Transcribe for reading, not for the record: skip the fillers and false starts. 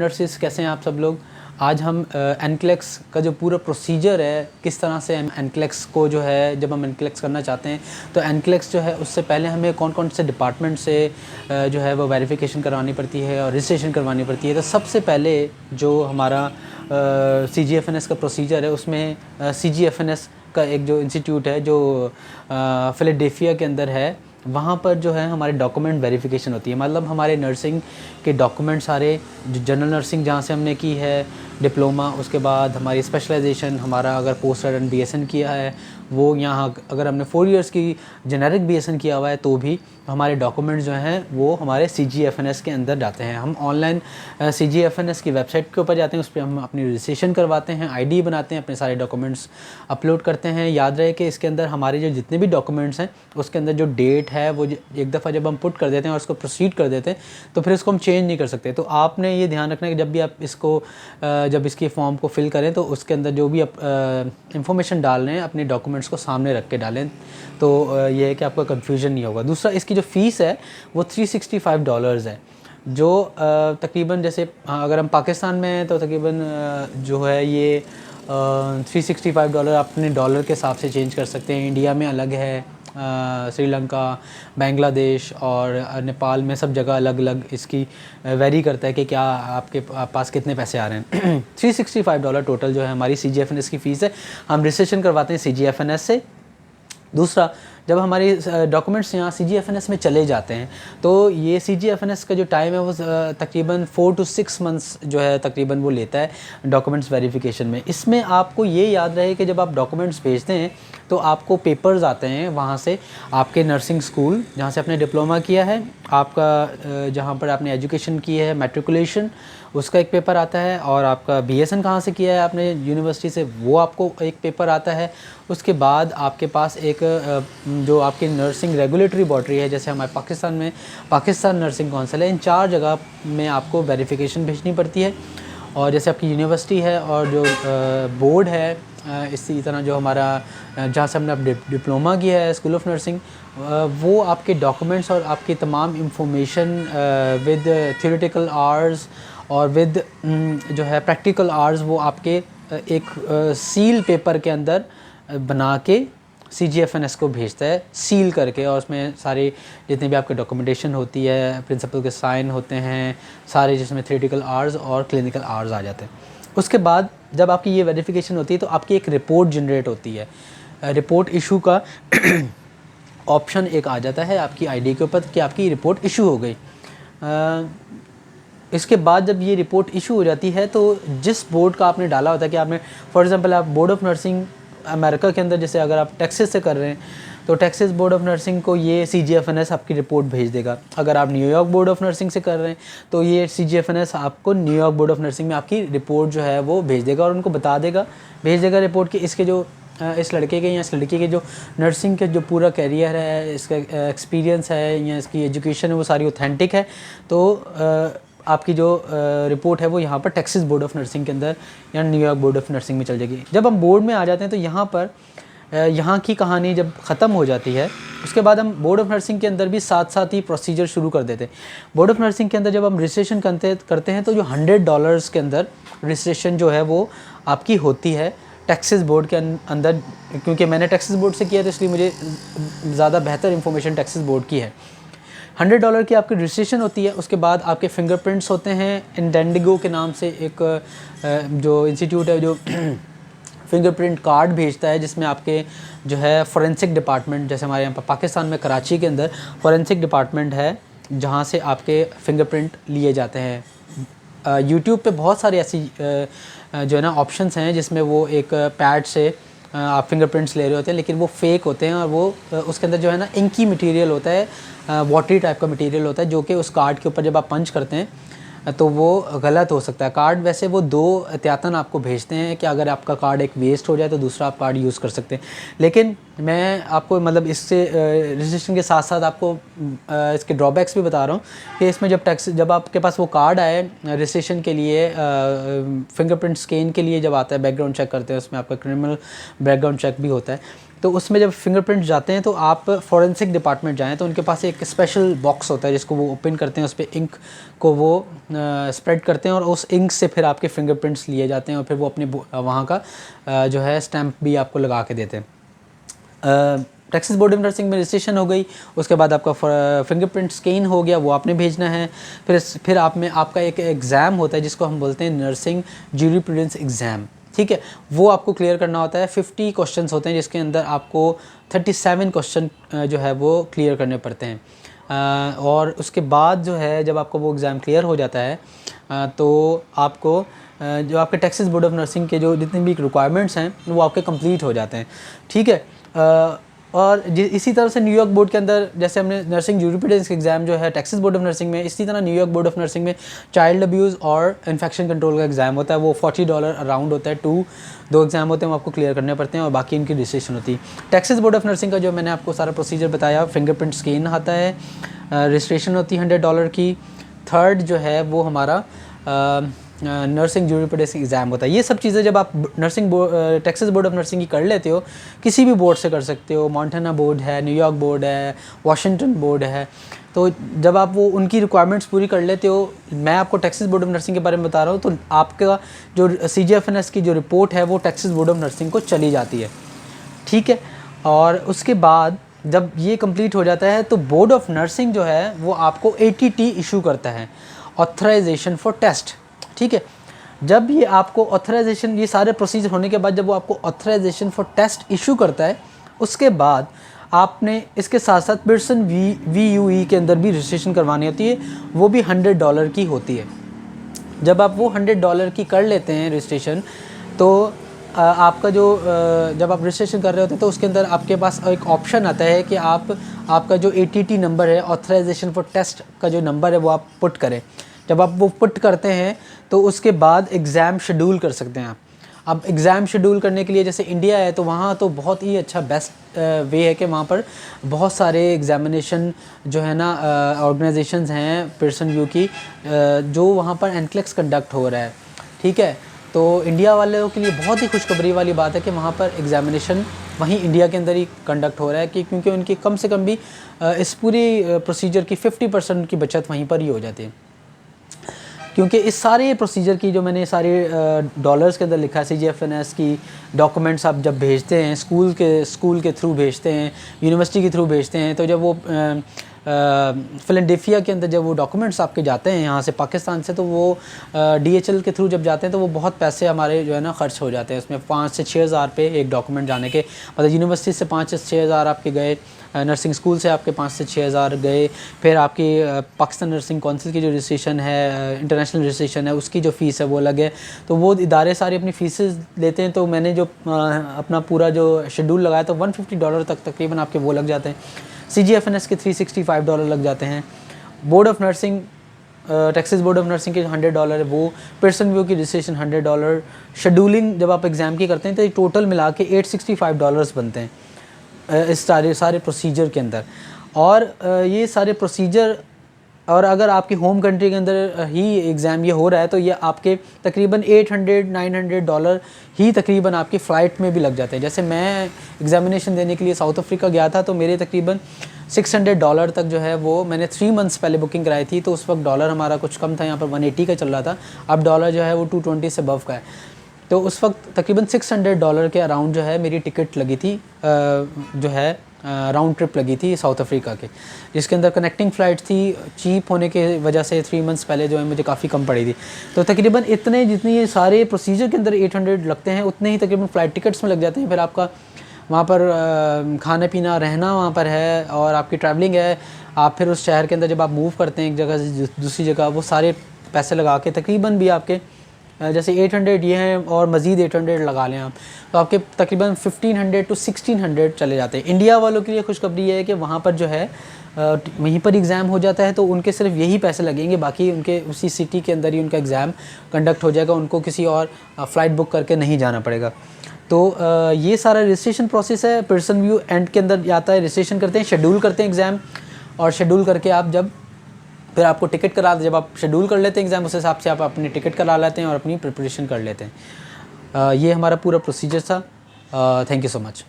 Nurses कैसे हैं आप सब लोग। आज हम एनक्लेक्स का जो पूरा प्रोसीजर है, किस तरह से हम एनक्लेक्स को जो है जब हम एनक्लेक्स करना चाहते हैं तो एनक्लेक्स जो है उससे पहले हमें कौन कौन से डिपार्टमेंट से जो है वो वेरिफिकेशन करवानी पड़ती है और रजिस्ट्रेशन करवानी पड़ती है। तो सबसे पहले जो हमारा CGFNS का प्रोसीजर है उसमें CGFNS का एक जो इंस्टीट्यूट है जो फिलाडेल्फिया के अंदर है, वहाँ पर जो है हमारे डॉक्यूमेंट वेरिफिकेशन होती है। मतलब हमारे नर्सिंग के डॉक्यूमेंट सारे, जो जनरल नर्सिंग जहाँ से हमने की है डिप्लोमा, उसके बाद हमारी स्पेशलाइजेशन, हमारा अगर पोस्ट ग्रेजुएट BSN किया है वो, यहाँ अगर हमने 4 इयर्स की जेनेरिक BSN किया हुआ है तो भी हमारे डॉक्यूमेंट्स जो हैं वो हमारे CGFNS के अंदर जाते हैं। हम ऑनलाइन CGFNS की वेबसाइट के ऊपर जाते हैं, उस पर हम अपनी रजिस्ट्रेशन करवाते हैं, ID बनाते हैं, अपने सारे डॉक्यूमेंट्स अपलोड करते हैं। याद रहे कि इसके अंदर हमारे जो जितने भी डॉक्यूमेंट्स हैं उसके अंदर जो डेट है वो एक दफ़ा जब हम पुट कर देते हैं और उसको प्रोसीड कर देते हैं तो फिर इसको हम चेंज नहीं कर सकते। तो आपने ये ध्यान रखना है कि जब भी आप इसको जब इसकी फॉर्म को फिल करें तो उसके अंदर जो भी आप इंफॉर्मेशन डाल रहे हैं अपने डॉक्यूमेंट्स को सामने रख के डालें, तो ये है कि आपका कन्फ्यूजन नहीं होगा। दूसरा, इसकी जो फ़ीस है वो $365 है, जो तकरीबन जैसे अगर हम पाकिस्तान में हैं तो तकरीबन जो है ये $365 अपने डॉलर के हिसाब से चेंज कर सकते हैं। इंडिया में अलग है, श्रीलंका, बांग्लादेश और नेपाल में सब जगह अलग अलग इसकी वेरी करता है कि क्या आपके पास कितने पैसे आ रहे हैं। $365 टोटल जो है हमारी CGFNS की फ़ीस है। हम रजिस्ट्रेशन करवाते हैं CGFNS से। दूसरा, जब हमारे डॉक्यूमेंट्स यहाँ CGFNS में चले जाते हैं तो ये CGFNS का जो टाइम है वो तकरीबन 4 to 6 मंथ्स जो है तकरीबन वो लेता है डॉक्यूमेंट्स वेरिफिकेशन में। इसमें आपको ये याद रहे कि जब आप डॉक्यूमेंट्स भेजते हैं तो आपको पेपर्स आते हैं वहाँ से, आपके नर्सिंग स्कूल जहाँ से आपने डिप्लोमा किया है, आपका जहाँ पर आपने एजुकेशन की है मैट्रिकुलेशन, उसका एक पेपर आता है, और आपका BSN कहाँ से किया है आपने यूनिवर्सिटी से, वो आपको एक पेपर आता है। उसके बाद आपके पास एक जो आपकी नर्सिंग रेगुलेटरी बॉडी है, जैसे हमारे पाकिस्तान में पाकिस्तान नर्सिंग काउंसिल है, इन 4 जगह में आपको वेरिफिकेशन भेजनी पड़ती है। और जैसे आपकी यूनिवर्सिटी है और जो बोर्ड है, इसी तरह जो हमारा जहाँ से हमने डिप्लोमा किया है स्कूल ऑफ नर्सिंग, वो आपके डॉक्यूमेंट्स और आपकी तमाम इंफॉर्मेशन विद थ्योरेटिकल आवर्स और विद जो है प्रैक्टिकल आवर्स वो आपके एक सील पेपर के अंदर बना के CGFNS को भेजता है, सील करके, और उसमें सारे जितने भी आपके डॉक्यूमेंटेशन होती है, प्रिंसिपल के साइन होते हैं सारे, जिसमें थ्योरेटिकल आवर्स और क्लिनिकल आवर्स आ जाते हैं। उसके बाद जब आपकी ये वेरिफिकेशन होती है तो आपकी एक रिपोर्ट जनरेट होती है। रिपोर्ट इशू का ऑप्शन एक आ जाता है आपकी ID के ऊपर कि आपकी रिपोर्ट इशू हो गई। इसके बाद जब ये रिपोर्ट इशू हो जाती है तो जिस बोर्ड का आपने डाला होता है कि आपने फॉर एग्जांपल आप बोर्ड ऑफ नर्सिंग अमेरिका के अंदर, जैसे अगर आप टेक्सास से कर रहे हैं तो टेक्सास बोर्ड ऑफ नर्सिंग को ये CGFNS आपकी रिपोर्ट भेज देगा। अगर आप न्यूयॉर्क बोर्ड ऑफ नर्सिंग से कर रहे हैं तो ये CGFNS आपको न्यूयॉर्क बोर्ड ऑफ नर्सिंग में आपकी रिपोर्ट जो है वो भेज देगा और उनको बता देगा, भेज देगा रिपोर्ट कि इसके जो इस लड़के के या इस लड़की के जो नर्सिंग के जो पूरा कैरियर है, इसका एक्सपीरियंस है या इसकी एजुकेशन है वो सारी ऑथेंटिक है। तो आपकी जो रिपोर्ट है वो यहाँ पर टेक्सास बोर्ड ऑफ नर्सिंग के अंदर या न्यूयॉर्क बोर्ड ऑफ नर्सिंग में चल जाएगी। जब हम बोर्ड में आ जाते हैं तो यहाँ पर यहाँ की कहानी जब ख़त्म हो जाती है उसके बाद हम बोर्ड ऑफ नर्सिंग के अंदर भी साथ साथ ही प्रोसीजर शुरू कर देते हैं। बोर्ड ऑफ नर्सिंग के अंदर जब हम रजिस्ट्रेशन करते हैं तो जो $100 के अंदर रजिस्ट्रेशन जो है वो आपकी होती है टेक्सास बोर्ड के अंदर। क्योंकि मैंने टेक्सास बोर्ड से किया तो इसलिए मुझे ज़्यादा बेहतर इंफॉर्मेशन टेक्सास बोर्ड की है। $100 की आपकी रजिस्ट्रेशन होती है। उसके बाद आपके फिंगरप्रिंट्स होते हैं। इंडेंडिगो के नाम से एक जो इंस्टीट्यूट है जो फिंगरप्रिंट कार्ड भेजता है, जिसमें आपके जो है फोरेंसिक डिपार्टमेंट, जैसे हमारे यहाँ पर पाकिस्तान में कराची के अंदर फोरेंसिक डिपार्टमेंट है जहाँ से आपके फिंगरप्रिंट लिए जाते हैं। यूट्यूब पे बहुत सारी ऐसी जो है ना ऑप्शंस हैं जिसमें वो एक पैड से आप फिंगरप्रिंट्स ले रहे होते हैं, लेकिन वो फेक होते हैं और वो उसके अंदर जो है ना इंकी मटेरियल होता है, वाटरी टाइप का मटेरियल होता है, जो कि उस कार्ड के ऊपर जब आप पंच करते हैं तो वो गलत हो सकता है। कार्ड वैसे वो 2 एहतियातन आपको भेजते हैं कि अगर आपका कार्ड एक वेस्ट हो जाए तो दूसरा आप कार्ड यूज़ कर सकते हैं। लेकिन मैं आपको मतलब इससे रजिस्ट्रेशन के साथ साथ आपको इसके ड्रॉबैक्स भी बता रहा हूँ कि इसमें जब आपके पास वो कार्ड आए रजिस्ट्रेशन के लिए, फिंगरप्रिंट स्कैन के लिए जब आता है, बैकग्राउंड चेक करते हैं, उसमें आपका क्रिमिनल बैकग्राउंड चेक भी होता है। तो उसमें जब फिंगरप्रिंट जाते हैं तो आप फॉरेंसिक डिपार्टमेंट जाएँ तो उनके पास एक स्पेशल बॉक्स होता है जिसको वो ओपन करते हैं, उस पर इंक को वो स्प्रेड करते हैं और उस इंक से फिर आपके फिंगरप्रिंट्स लिए जाते हैं और फिर वो अपने वहाँ का जो है स्टैम्प भी आपको लगा के देते हैं। टेक्सास बोर्ड ऑफ नर्सिंग में रजिस्ट्रेशन हो गई, उसके बाद आपका फिंगरप्रिंट स्कैन हो गया, वो आपने भेजना है। फिर आप में आपका एक एग्ज़ाम होता है जिसको हम बोलते हैं नर्सिंग ज्यूरिप्रूडेंस एग्ज़ाम, ठीक है। वो आपको क्लियर करना होता है। 50 क्वेश्चंस होते हैं जिसके अंदर आपको 37 क्वेश्चन जो है वो क्लियर करने पड़ते हैं। और उसके बाद जो है जब आपको वो एग्ज़ाम क्लियर हो जाता है तो आपको जो आपके टेक्सास बोर्ड ऑफ नर्सिंग के जो जितने भी रिक्वायरमेंट्स हैं वो आपके कंप्लीट हो जाते हैं, ठीक है। और इसी तरह से न्यूयॉर्क बोर्ड के अंदर जैसे हमने नर्सिंग ज्यूरिप्रूडेंस एग्ज़ाम जो है टेक्सास बोर्ड ऑफ नर्सिंग में, इसी तरह न्यूयॉर्क बोर्ड ऑफ नर्सिंग में चाइल्ड अब्यूज़ और इन्फेक्शन कंट्रोल का एग्ज़ाम होता है। वो $40 अराउंड होता है। दो एग्ज़ाम होते हैं वो आपको क्लियर करने पड़ते हैं और बाकी इनकी रजिस्ट्रेशन होती है। टेक्सास बोर्ड ऑफ नर्सिंग का जो मैंने आपको सारा प्रोसीजर बताया, फिंगरप्रिंट स्कैन आता है, रजिस्ट्रेशन होती है $100 की। थर्ड जो है वो हमारा नर्सिंग ज्यूरिप्रूडेंस एग्ज़ाम होता है। ये सब चीज़ें जब आप टेक्सास बोर्ड ऑफ नर्सिंग की कर लेते हो, किसी भी बोर्ड से कर सकते हो, मॉन्टाना बोर्ड है, न्यूयॉर्क बोर्ड है, वाशिंगटन बोर्ड है, तो जब आप वो उनकी रिक्वायरमेंट्स पूरी कर लेते हो, मैं आपको टेक्सास बोर्ड ऑफ नर्सिंग के बारे में बता रहा हूँ, तो आपका जो CGFNS की जो रिपोर्ट है वो टेक्सास बोर्ड ऑफ नर्सिंग को चली जाती है, ठीक है। और उसके बाद जब ये कंप्लीट हो जाता है तो बोर्ड ऑफ नर्सिंग जो है वो आपको ATT इशू करता है, ऑथराइजेशन फॉर टेस्ट, ठीक है। जब ये आपको ऑथराइजेशन, ये सारे प्रोसीजर होने के बाद जब वो आपको ऑथराइजेशन फॉर टेस्ट इशू करता है, उसके बाद आपने इसके साथ साथ पियर्सन VUE के अंदर भी रजिस्ट्रेशन करवानी होती है, वो भी $100 की होती है। जब आप वो $100 की कर लेते हैं रजिस्ट्रेशन, तो आपका जो जब आप रजिस्ट्रेशन कर रहे होते हैं तो उसके अंदर आपके पास एक ऑप्शन आता है कि आपका जो ATT नंबर है, ऑथराइजेशन फॉर टेस्ट का जो नंबर है वो आप पुट करें। जब आप वो पुट करते हैं तो उसके बाद एग्ज़ाम शेड्यूल कर सकते हैं आप। अब एग्ज़ाम शेड्यूल करने के लिए जैसे इंडिया है तो वहाँ तो बहुत ही अच्छा बेस्ट वे है कि वहाँ पर बहुत सारे एग्ज़ामिनेशन जो है ना ऑर्गेनाइजेशंस हैं पियर्सन व्यू की, जो वहाँ पर NCLEX कंडक्ट हो रहा है, ठीक है। तो इंडिया वालों के लिए बहुत ही खुशखबरी वाली बात है कि वहाँ पर एग्ज़ामिनेशन वहीं इंडिया के अंदर ही कंडक्ट हो रहा है, कि क्योंकि उनकी कम से कम भी इस पूरी प्रोसीजर की 50% की बचत वहीं पर ही हो जाती है। क्योंकि इस सारे प्रोसीजर की जो मैंने सारे डॉलर्स के अंदर लिखा है, CGFNS की डॉक्यूमेंट्स आप जब भेजते हैं, स्कूल के थ्रू भेजते हैं, यूनिवर्सिटी के थ्रू भेजते हैं, तो जब वो फिलाडेल्फिया के अंदर जब वो डॉक्यूमेंट्स आपके जाते हैं यहाँ से पाकिस्तान से, तो वो DHL के थ्रू जब जाते हैं तो वो बहुत पैसे हमारे जो है ना ख़र्च हो जाते हैं उसमें। 5 से 6 हज़ार पे एक डॉक्यूमेंट जाने के, मतलब यूनिवर्सिटी से 5 से 6 हज़ार आपके गए, नर्सिंग स्कूल से आपके 5 से 6 हज़ार गए, फिर आपकी पाकिस्तान नर्सिंग काउंसिल की जो रजिस्ट्रेशन है, इंटरनेशनल रजिस्ट्रेशन है, उसकी जो फ़ीस है वो अलग है। तो वो इदारे सारे अपनी फ़ीसेस लेते हैं। तो मैंने जो अपना पूरा जो शेड्यूल लगाया तो $150 तक तकरीबन आपके वो लग जाते हैं। CGFNS के $365 लग जाते हैं। Board of nursing, Texas board of nursing के $100 है वो, पियर्सन व्यू की रजिस्ट्रेशन $100, शेड्यूलिंग जब आप एग्ज़ाम की करते हैं तो टोटल मिला के $865 बनते हैं इस सारे प्रोसीजर के अंदर। और ये सारे प्रोसीजर, और अगर आपकी होम कंट्री के अंदर ही एग्ज़ाम ये हो रहा है तो ये आपके तकरीबन $800-900 ही तकरीबन आपकी फ़्लाइट में भी लग जाते हैं। जैसे मैं एग्ज़ामिनेशन देने के लिए साउथ अफ्रीका गया था तो मेरे तकरीबन $600 तक जो है वो मैंने 3 मंथ्स पहले बुकिंग कराई थी, तो उस वक्त डॉलर हमारा कुछ कम था, यहाँ पर 180 का चल रहा था, अब डॉलर जो है वो 220 से अबव का है। तो उस वक्त तकरीबन $600 के अराउंड जो है मेरी टिकट लगी थी, जो है राउंड ट्रिप लगी थी साउथ अफ्रीका के, जिसके अंदर कनेक्टिंग फ़्लाइट थी। चीप होने के वजह से 3 मंथ्स पहले जो है मुझे काफ़ी कम पड़ी थी। तो तकरीबन इतने जितने ये सारे प्रोसीजर के अंदर 800 लगते हैं, उतने ही तकरीबन फ़्लाइट टिकट्स में लग जाते हैं। फिर आपका वहाँ पर खाना पीना रहना वहाँ पर है, और आपकी ट्रैवलिंग है। आप फिर उस शहर के अंदर जब आप मूव करते हैं एक जगह से दूसरी जगह, वो सारे पैसे लगा के तकरीबन भी आपके जैसे 800 ये हैं और मज़ीद 800 लगा लें आप, तो आपके तकरीबन 1500 to 1600 चले जाते हैं। इंडिया वालों के लिए खुशखबरी ये है कि वहाँ पर जो है वहीं पर एग्ज़ाम हो जाता है, तो उनके सिर्फ यही पैसे लगेंगे, बाकी उनके उसी सिटी के अंदर ही उनका एग्ज़ाम कंडक्ट हो जाएगा, उनको किसी और फ़्लाइट बुक करके नहीं जाना पड़ेगा। तो ये सारा रजिस्ट्रेशन प्रोसेस है। पियर्सन व्यू एंड के अंदर आता है, रजिस्ट्रेशन करते हैं, शेड्यूल करते हैं एग्ज़ाम, और शेड्यूल करके आप जब फिर आपको टिकट करा, जब आप शेड्यूल कर लेते हैं एग्ज़ाम, उस हिसाब से आप अपनी टिकट करा लेते हैं और अपनी प्रिपरेशन कर लेते हैं। ये हमारा पूरा प्रोसीजर था। Thank you so much.